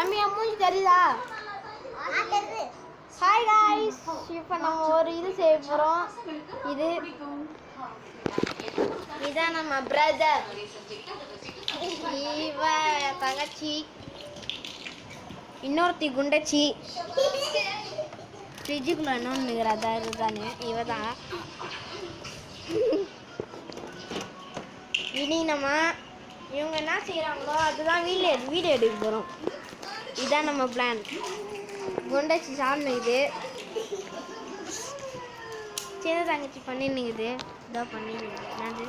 ரம்யா மூஞ்சி தெரியுதா? Hi guys, இப்போ நம்ம ஒரு இது செய்ய போகிறோம். இதான் நம்ம பிரதர், இவ தங்கச்சி, இன்னொருத்தி குண்டச்சி, ஃப்ரிட்ஜுக்குள்ள இன்னொன்று இதுதானே இவ தான். இனி நம்ம இவங்க என்ன செய்கிறாங்களோ அதுதான் வீடியோ எடுக்க போகிறோம். இதுதான் நம்ம பிளான். குண்டச்சி சாப்பிடுது, சின்ன தங்கச்சி பண்ணின்னுக்குது, இதோ பண்ணின்னுக்குது. என்னது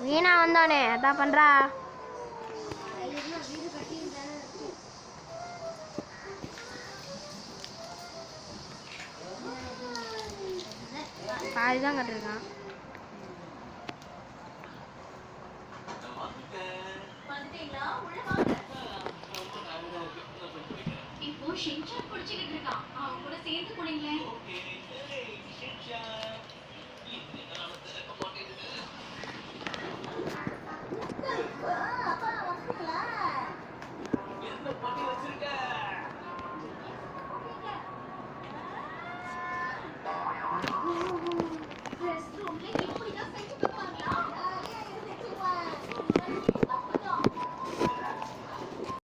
வீணா வந்தோடனே அதான் பண்ணுறா. பாதிதான் கட்டிருக்கான். இப்போ ஷின்சான் குடிச்சிட்டு இருக்கான். அவன் கூட சேர்ந்து குடிங்களேன்.